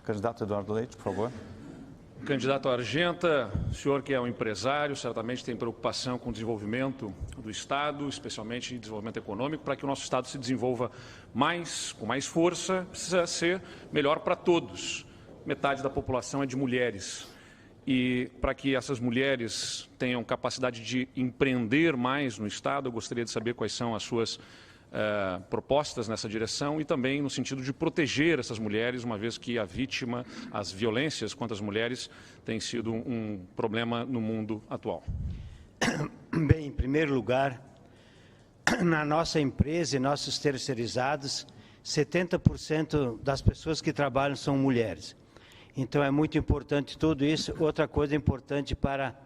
Candidato Eduardo Leite, por favor. Candidato Argenta, o senhor que é um empresário, certamente tem preocupação com o desenvolvimento do Estado, especialmente em desenvolvimento econômico, para que o nosso Estado se desenvolva mais, com mais força, precisa ser melhor para todos. Metade da população é de mulheres. E para que essas mulheres tenham capacidade de empreender mais no Estado, eu gostaria de saber quais são as suas propostas nessa direção e também no sentido de proteger essas mulheres, uma vez que a vítima, as violências contra as mulheres têm sido um problema no mundo atual. Bem, em primeiro lugar, na nossa empresa e nossos terceirizados, 70% das pessoas que trabalham são mulheres. Então, é muito importante tudo isso. Outra coisa importante para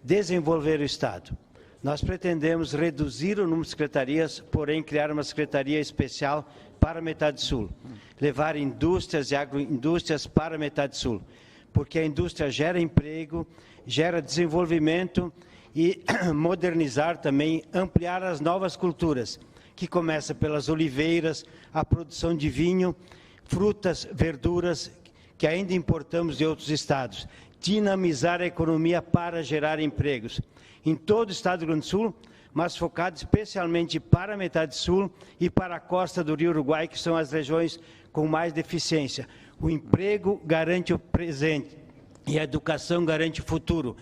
desenvolver o Estado. Nós pretendemos reduzir o número de secretarias, porém criar uma secretaria especial para a metade sul. Levar indústrias e agroindústrias para a metade sul. Porque a indústria gera emprego, gera desenvolvimento e modernizar também, ampliar as novas culturas, que começa pelas oliveiras, a produção de vinho, frutas, verduras, que ainda importamos de outros estados. Dinamizar a economia para gerar empregos em todo o estado do Rio Grande do Sul, mas focado especialmente para a metade sul e para a costa do Rio Uruguai, que são as regiões com mais deficiência. O emprego garante o presente e a educação garante o futuro.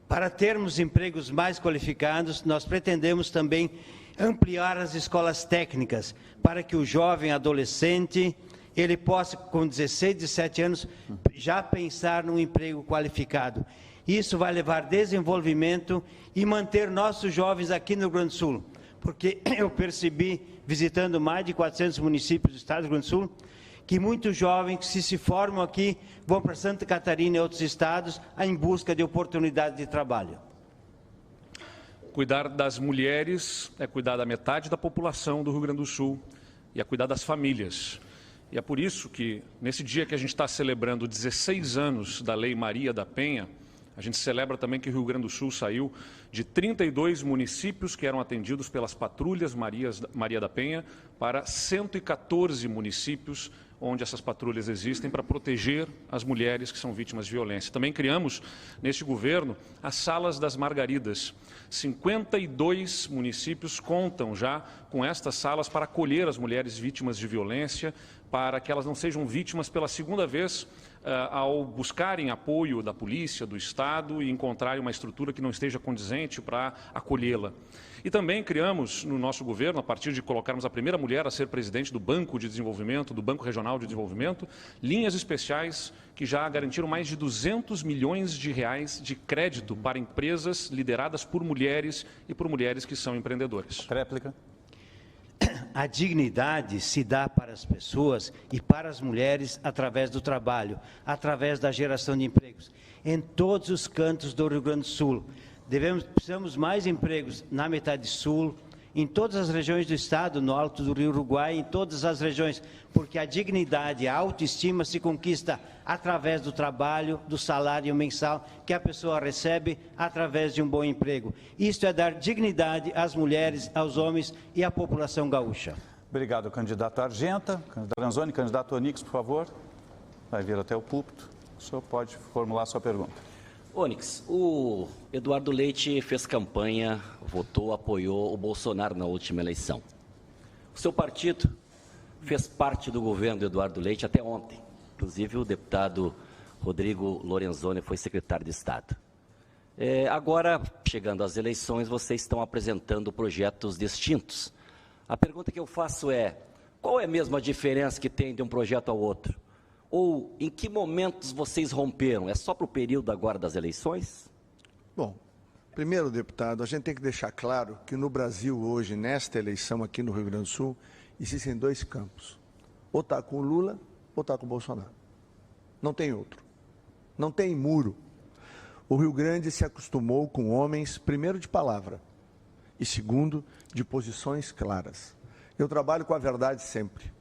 Para termos empregos mais qualificados, nós pretendemos também ampliar as escolas técnicas, para que o jovem adolescente ele possa, com 16, 17 anos, já pensar num emprego qualificado. Isso vai levar desenvolvimento e manter nossos jovens aqui no Rio Grande do Sul, porque eu percebi, visitando mais de 400 municípios do estado do Rio Grande do Sul, que muitos jovens que se formam aqui vão para Santa Catarina e outros estados em busca de oportunidades de trabalho. Cuidar das mulheres é cuidar da metade da população do Rio Grande do Sul e é cuidar das famílias. E é por isso que, nesse dia que a gente está celebrando 16 anos da Lei Maria da Penha, a gente celebra também que o Rio Grande do Sul saiu de 32 municípios que eram atendidos pelas patrulhas Maria da Penha para 114 municípios onde essas patrulhas existem para proteger as mulheres que são vítimas de violência. Também criamos, neste governo, as Salas das Margaridas. 52 municípios contam já com estas salas para acolher as mulheres vítimas de violência, para que elas não sejam vítimas pela segunda vez ao buscarem apoio da polícia, do Estado e encontrarem uma estrutura que não esteja condizente para acolhê-la. E também criamos no nosso governo, a partir de colocarmos a primeira mulher a ser presidente do Banco de Desenvolvimento, do Banco Regional de Desenvolvimento, linhas especiais que já garantiram mais de 200 milhões de reais de crédito para empresas lideradas por mulheres e por mulheres que são empreendedoras. Réplica. A dignidade se dá para as pessoas e para as mulheres através do trabalho, através da geração de empregos, em todos os cantos do Rio Grande do Sul. Precisamos mais empregos na metade sul, em todas as regiões do estado, no alto do Rio Uruguai, em todas as regiões, porque a dignidade, a autoestima se conquista através do trabalho, do salário mensal que a pessoa recebe através de um bom emprego. Isto é dar dignidade às mulheres, aos homens e à população gaúcha. Obrigado, candidato Argenta. Candidato Lorenzoni, candidato Onix, por favor. Vai vir até o púlpito. O senhor pode formular a sua pergunta. Onix, o Eduardo Leite fez campanha, votou, apoiou o Bolsonaro na última eleição. O seu partido fez parte do governo do Eduardo Leite até ontem. Inclusive, o deputado Rodrigo Lorenzoni foi secretário de Estado. Agora, chegando às eleições, vocês estão apresentando projetos distintos. A pergunta que eu faço é, qual é mesmo a diferença que tem de um projeto ao outro? Ou em que momentos vocês romperam? É só para o período agora das eleições? Bom, primeiro, deputado, a gente tem que deixar claro que no Brasil hoje, nesta eleição aqui no Rio Grande do Sul, existem dois campos. Ou está com o Lula, ou está com o Bolsonaro. Não tem outro. Não tem muro. O Rio Grande se acostumou com homens, primeiro, de palavra, e segundo, de posições claras. Eu trabalho com a verdade sempre.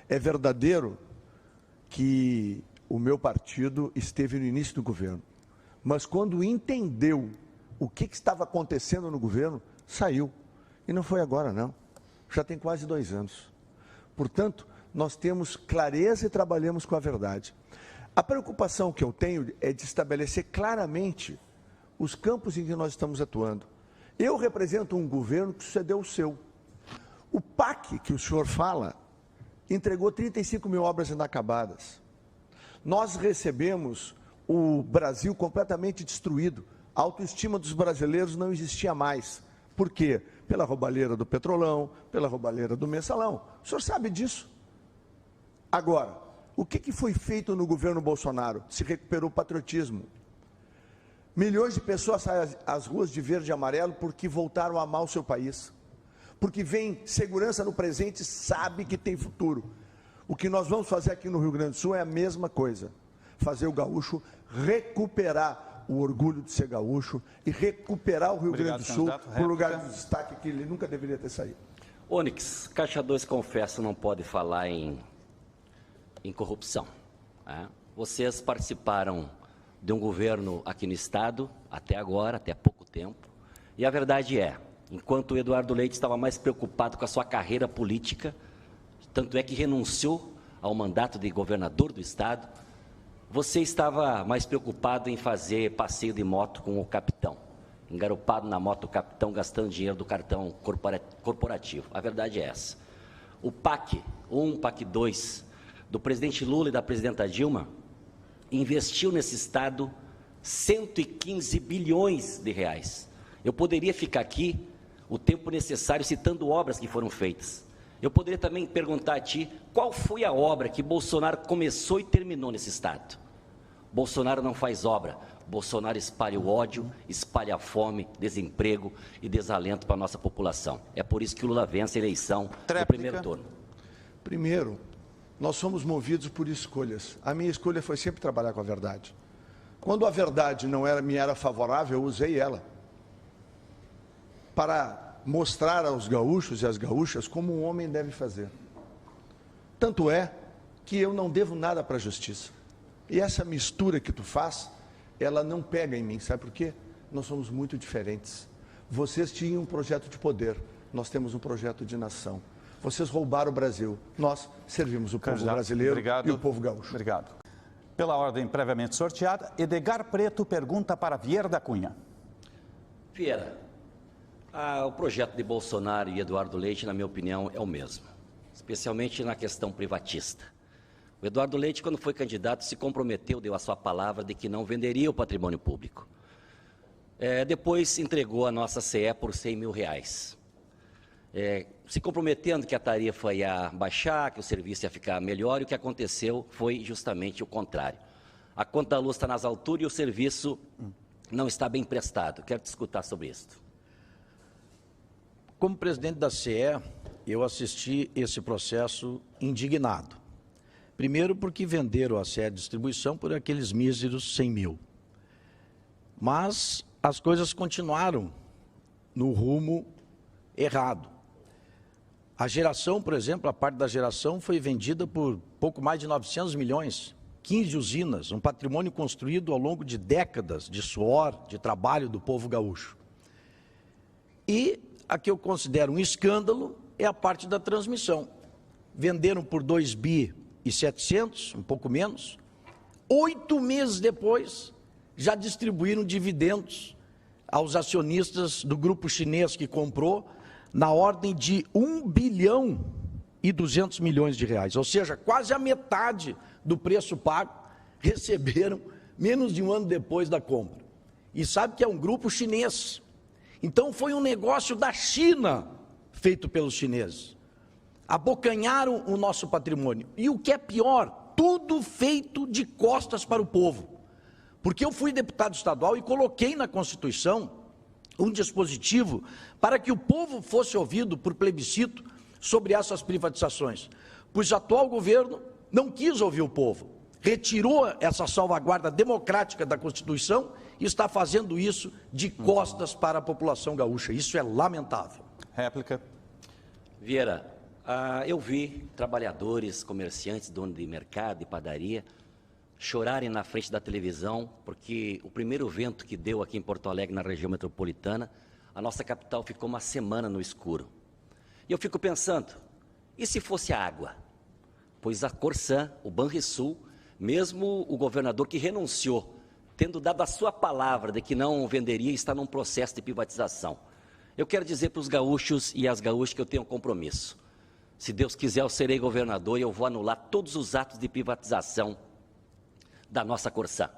É verdadeiro que o meu partido esteve no início do governo, mas quando entendeu o que estava acontecendo no governo, saiu. E não foi agora, não. Já tem quase 2 anos. Portanto, nós temos clareza e trabalhamos com a verdade. A preocupação que eu tenho é de estabelecer claramente os campos em que nós estamos atuando. Eu represento um governo que sucedeu o seu. O PAC que o senhor fala entregou 35 mil obras inacabadas. Nós recebemos o Brasil completamente destruído. A autoestima dos brasileiros não existia mais. Por quê? Pela roubalheira do Petrolão, pela roubalheira do Mensalão. O senhor sabe disso. Agora, o que foi feito no governo Bolsonaro? Se recuperou o patriotismo. Milhões de pessoas saem às ruas de verde e amarelo porque voltaram a amar o seu país. Porque vem segurança no presente e sabe que tem futuro. O que nós vamos fazer aqui no Rio Grande do Sul é a mesma coisa. Fazer o gaúcho recuperar o orgulho de ser gaúcho e recuperar o Rio Grande do Sul para o lugar de destaque que ele nunca deveria ter saído. Onyx, Caixa 2, confesso, não pode falar em corrupção. Né? Vocês participaram de um governo aqui no Estado, até agora, até há pouco tempo, e a verdade é, enquanto o Eduardo Leite estava mais preocupado com a sua carreira política, tanto é que renunciou ao mandato de governador do Estado, você estava mais preocupado em fazer passeio de moto com o capitão, engaropado na moto do capitão, gastando dinheiro do cartão corporativo. A verdade é essa. O PAC 1, PAC 2, do presidente Lula e da presidenta Dilma, investiu nesse Estado 115 bilhões de reais. Eu poderia ficar aqui o tempo necessário citando obras que foram feitas. Eu poderia também perguntar a ti qual foi a obra que Bolsonaro começou e terminou nesse Estado. Bolsonaro não faz obra, Bolsonaro espalha o ódio, espalha a fome, desemprego e desalento para a nossa população. É por isso que o Lula vence a eleição no primeiro turno. Primeiro, nós somos movidos por escolhas. A minha escolha foi sempre trabalhar com a verdade. Quando a verdade me era favorável, eu usei ela para mostrar aos gaúchos e às gaúchas como um homem deve fazer. Tanto é que eu não devo nada para a justiça. E essa mistura que tu faz, ela não pega em mim, sabe por quê? Nós somos muito diferentes. Vocês tinham um projeto de poder, nós temos um projeto de nação. Vocês roubaram o Brasil, nós servimos o povo brasileiro e o povo gaúcho. Obrigado. Pela ordem previamente sorteada, Edgar Preto pergunta para Vieira da Cunha. Vieira, o projeto de Bolsonaro e Eduardo Leite, na minha opinião, é o mesmo, especialmente na questão privatista. O Eduardo Leite, quando foi candidato, se comprometeu, deu a sua palavra de que não venderia o patrimônio público. Depois entregou a nossa CE por R$100 mil. Se comprometendo que a tarifa ia baixar, que o serviço ia ficar melhor, e o que aconteceu foi justamente o contrário. A conta da luz está nas alturas e o serviço não está bem prestado. Quero te escutar sobre isso. Como presidente da CE, eu assisti esse processo indignado. Primeiro porque venderam a CE Distribuição por aqueles míseros 100 mil. Mas as coisas continuaram no rumo errado. A geração, por exemplo, a parte da geração foi vendida por pouco mais de 900 milhões, 15 usinas, um patrimônio construído ao longo de décadas de suor, de trabalho do povo gaúcho. E a que eu considero um escândalo é a parte da transmissão. Venderam por 2,7 bi, um pouco menos. 8 meses depois, já distribuíram dividendos aos acionistas do grupo chinês que comprou, na ordem de 1 bilhão e 200 milhões de reais. Ou seja, quase a metade do preço pago receberam menos de um ano depois da compra. E sabe que é um grupo chinês. Então foi um negócio da China feito pelos chineses. Abocanharam o nosso patrimônio. E o que é pior, tudo feito de costas para o povo. Porque eu fui deputado estadual e coloquei na Constituição um dispositivo para que o povo fosse ouvido por plebiscito sobre essas privatizações. Pois o atual governo não quis ouvir o povo, retirou essa salvaguarda democrática da Constituição e está fazendo isso de costas para a população gaúcha. Isso é lamentável. Réplica. Vieira, eu vi trabalhadores, comerciantes, donos de mercado e padaria chorarem na frente da televisão, porque o primeiro vento que deu aqui em Porto Alegre, na região metropolitana, a nossa capital ficou uma semana no escuro. E eu fico pensando, e se fosse a água? pois a Corsã, o Banrisul, mesmo o governador que renunciou, tendo dado a sua palavra de que não venderia, está num processo de privatização. Eu quero dizer para os gaúchos e as gaúchas que eu tenho um compromisso. Se Deus quiser, eu serei governador e eu vou anular todos os atos de privatização da nossa Corsã.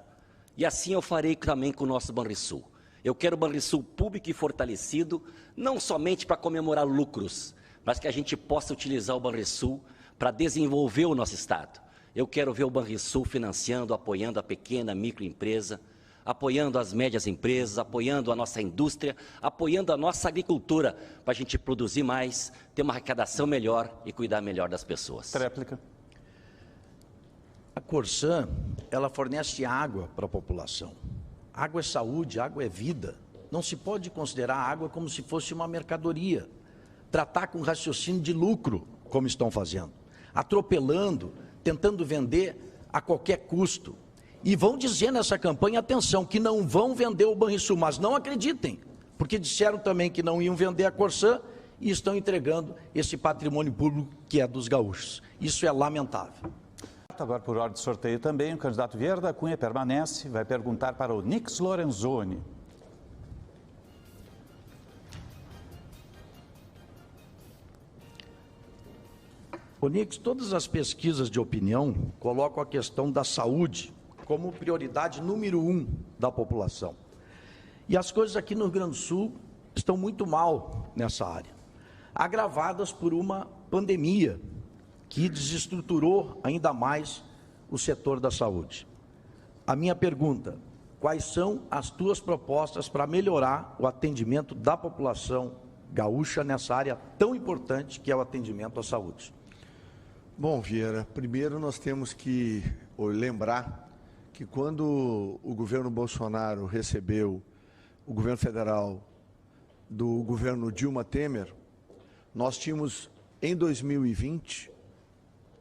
E assim eu farei também com o nosso Banrisul. Eu quero o Banrisul público e fortalecido, não somente para comemorar lucros, mas que a gente possa utilizar o Banrisul para desenvolver o nosso Estado. Eu quero ver o Banrisul financiando, apoiando a pequena, microempresa, apoiando as médias empresas, apoiando a nossa indústria, apoiando a nossa agricultura, para a gente produzir mais, ter uma arrecadação melhor e cuidar melhor das pessoas. Réplica. A Corsã, ela fornece água para a população. Água é saúde, água é vida. Não se pode considerar a água como se fosse uma mercadoria. Tratar com raciocínio de lucro, como estão fazendo. Atropelando, tentando vender a qualquer custo. E vão dizer nessa campanha, atenção, que não vão vender o Banrisul, mas não acreditem, porque disseram também que não iam vender a Corsã e estão entregando esse patrimônio público que é dos gaúchos. Isso é lamentável. Agora, por ordem de sorteio também, o candidato Vieira da Cunha permanece, vai perguntar para o Nix Lorenzoni. Onix, todas as pesquisas de opinião colocam a questão da saúde como prioridade número 1 da população. E as coisas aqui no Rio Grande do Sul estão muito mal nessa área, agravadas por uma pandemia que desestruturou ainda mais o setor da saúde. A minha pergunta: quais são as tuas propostas para melhorar o atendimento da população gaúcha nessa área tão importante que é o atendimento à saúde? Bom, Vieira, primeiro nós temos que lembrar que quando o governo Bolsonaro recebeu o governo federal do governo Dilma Temer, nós tínhamos em 2020,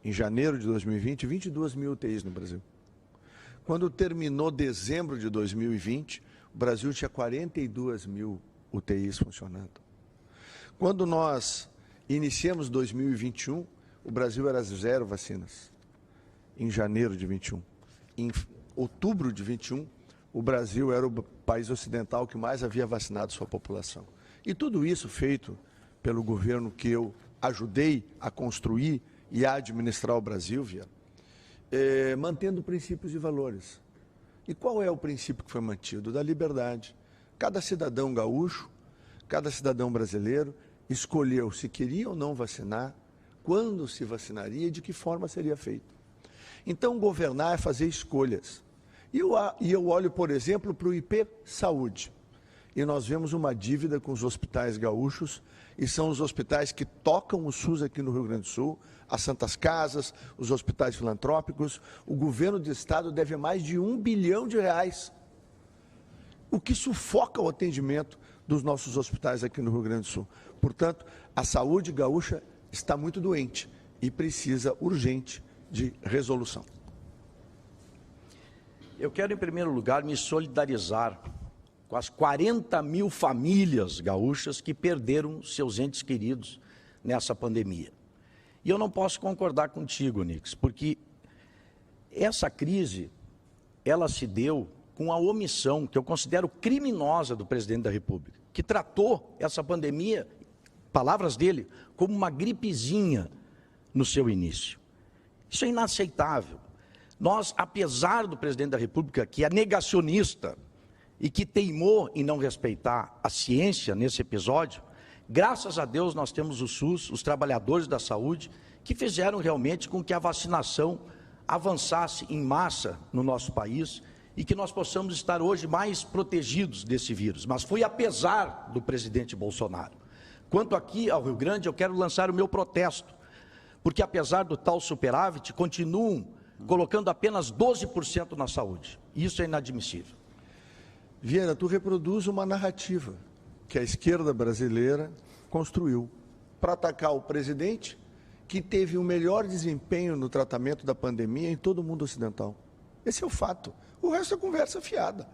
em janeiro de 2020, 22 mil UTIs no Brasil. Quando terminou dezembro de 2020, o Brasil tinha 42 mil UTIs funcionando. Quando nós iniciamos 2021, o Brasil era 0 vacinas, em janeiro de 21. Em outubro de 21, o Brasil era o país ocidental que mais havia vacinado sua população. E tudo isso feito pelo governo que eu ajudei a construir e a administrar o Brasil, mantendo princípios e valores. E qual é o princípio que foi mantido? Da liberdade. Cada cidadão gaúcho, cada cidadão brasileiro escolheu se queria ou não vacinar, quando se vacinaria e de que forma seria feito. Então, governar é fazer escolhas. E eu olho, por exemplo, para o IP Saúde. E nós vemos uma dívida com os hospitais gaúchos, e são os hospitais que tocam o SUS aqui no Rio Grande do Sul, as Santas Casas, os hospitais filantrópicos. O governo do estado deve mais de R$1 bilhão, o que sufoca o atendimento dos nossos hospitais aqui no Rio Grande do Sul. Portanto, a saúde gaúcha está muito doente e precisa urgente de resolução. Eu quero, em primeiro lugar, me solidarizar com as 40 mil famílias gaúchas que perderam seus entes queridos nessa pandemia. E eu não posso concordar contigo, Nix, porque essa crise, ela se deu com a omissão, que eu considero criminosa, do presidente da República, que tratou essa pandemia, palavras dele, como uma gripezinha no seu início. Isso é inaceitável. Nós, apesar do presidente da República, que é negacionista e que teimou em não respeitar a ciência nesse episódio, graças a Deus nós temos o SUS, os trabalhadores da saúde, que fizeram realmente com que a vacinação avançasse em massa no nosso país e que nós possamos estar hoje mais protegidos desse vírus. Mas foi apesar do presidente Bolsonaro. Quanto aqui ao Rio Grande, eu quero lançar o meu protesto, porque apesar do tal superávit, continuam colocando apenas 12% na saúde. Isso é inadmissível. Vieira, tu reproduz uma narrativa que a esquerda brasileira construiu para atacar o presidente, que teve o melhor desempenho no tratamento da pandemia em todo o mundo ocidental. Esse é o fato. O resto é conversa fiada.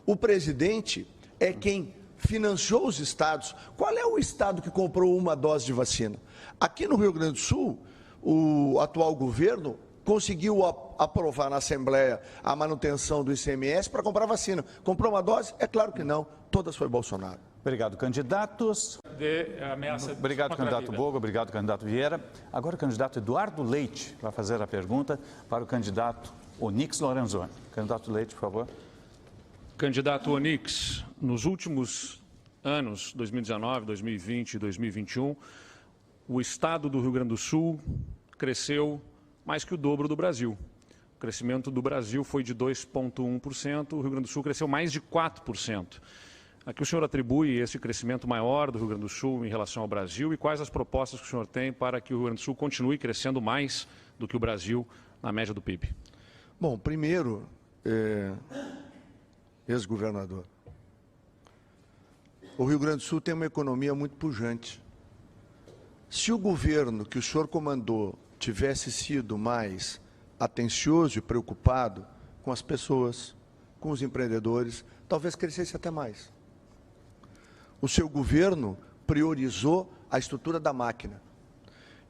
O presidente é quem financiou os estados. Qual é o estado que comprou uma dose de vacina? Aqui no Rio Grande do Sul, o atual governo conseguiu aprovar na Assembleia a manutenção do ICMS para comprar vacina. Comprou uma dose? É claro que não. Todas foi Bolsonaro. Obrigado, candidatos. Obrigado, candidato Bogo. Obrigado, candidato Vieira. Agora o candidato Eduardo Leite vai fazer a pergunta para o candidato Onyx Lorenzoni. Candidato Leite, por favor. Candidato Onyx, nos últimos anos, 2019, 2020 e 2021, o estado do Rio Grande do Sul cresceu mais que o dobro do Brasil. O crescimento do Brasil foi de 2,1%, o Rio Grande do Sul cresceu mais de 4%. A que o senhor atribui esse crescimento maior do Rio Grande do Sul em relação ao Brasil e quais as propostas que o senhor tem para que o Rio Grande do Sul continue crescendo mais do que o Brasil na média do PIB? Bom, primeiro, ex-governador, o Rio Grande do Sul tem uma economia muito pujante. Se o governo que o senhor comandou tivesse sido mais atencioso e preocupado com as pessoas, com os empreendedores, talvez crescesse até mais. O seu governo priorizou a estrutura da máquina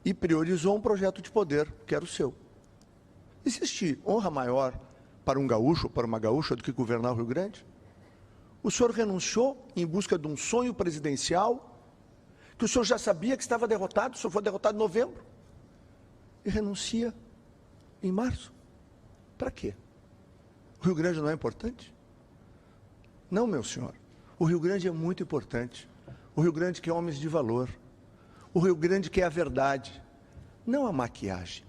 e priorizou um projeto de poder, que era o seu. Existe honra maior para um gaúcho ou para uma gaúcha do que governar o Rio Grande? O senhor renunciou em busca de um sonho presidencial que o senhor já sabia que estava derrotado, o senhor foi derrotado em novembro e renuncia em março. Para quê? O Rio Grande não é importante? Não, meu senhor. O Rio Grande é muito importante. O Rio Grande quer homens de valor. O Rio Grande quer a verdade, não a maquiagem.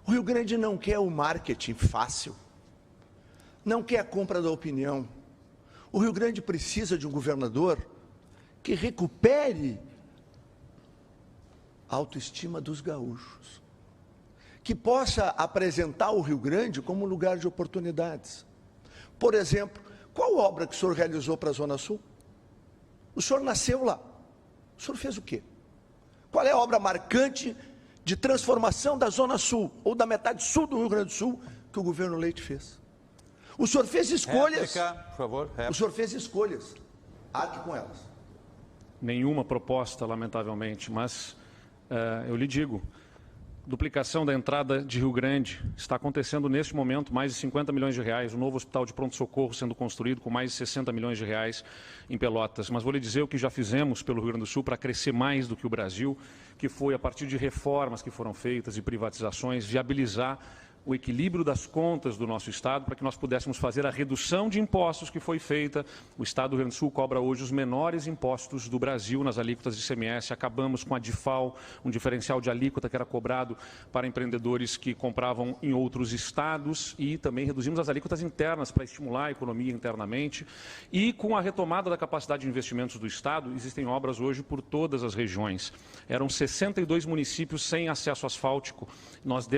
O Rio Grande não quer o marketing fácil. Não quer a compra da opinião. O Rio Grande precisa de um governador que recupere a autoestima dos gaúchos, que possa apresentar o Rio Grande como um lugar de oportunidades. Por exemplo, qual obra que o senhor realizou para a Zona Sul? O senhor nasceu lá. O senhor fez o quê? Qual é a obra marcante de transformação da Zona Sul, ou da metade sul do Rio Grande do Sul, que o governo Leite fez? O senhor fez escolhas. Réplica, por favor. Réplica. O senhor fez escolhas. Arque com elas. Nenhuma proposta, lamentavelmente, mas eu lhe digo, duplicação da entrada de Rio Grande, está acontecendo neste momento, mais de 50 milhões de reais, um novo hospital de pronto-socorro sendo construído com mais de 60 milhões de reais em Pelotas. Mas vou lhe dizer o que já fizemos pelo Rio Grande do Sul para crescer mais do que o Brasil, que foi, a partir de reformas que foram feitas e privatizações, viabilizar o equilíbrio das contas do nosso Estado para que nós pudéssemos fazer a redução de impostos que foi feita. O Estado do Rio Grande do Sul cobra hoje os menores impostos do Brasil nas alíquotas de ICMS. Acabamos com a DIFAL, um diferencial de alíquota que era cobrado para empreendedores que compravam em outros estados, e também reduzimos as alíquotas internas para estimular a economia internamente. E com a retomada da capacidade de investimentos do Estado, existem obras hoje por todas as regiões. Eram 62 municípios sem acesso asfáltico. Nós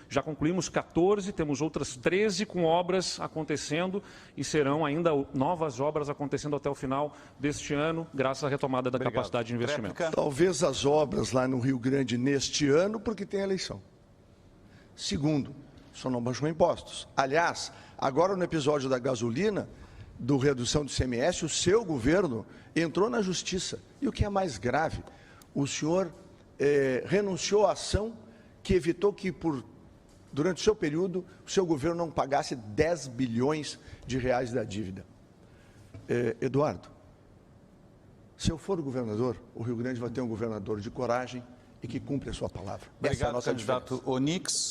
já concluímos 14, temos outras 13 com obras acontecendo e serão ainda novas obras acontecendo até o final deste ano, graças à retomada da capacidade de investimento. Réplica. Talvez as obras lá no Rio Grande neste ano, porque tem eleição. Segundo, só não baixou impostos. Aliás, agora no episódio da gasolina, do redução do ICMS, o seu governo entrou na justiça. E o que é mais grave, o senhor renunciou à ação que evitou que, durante o seu período, o seu governo não pagasse 10 bilhões de reais da dívida. Eduardo, se eu for o governador, o Rio Grande vai ter um governador de coragem e que cumpre a sua palavra. Essa é a Obrigado, nossa candidato diferença. Onyx.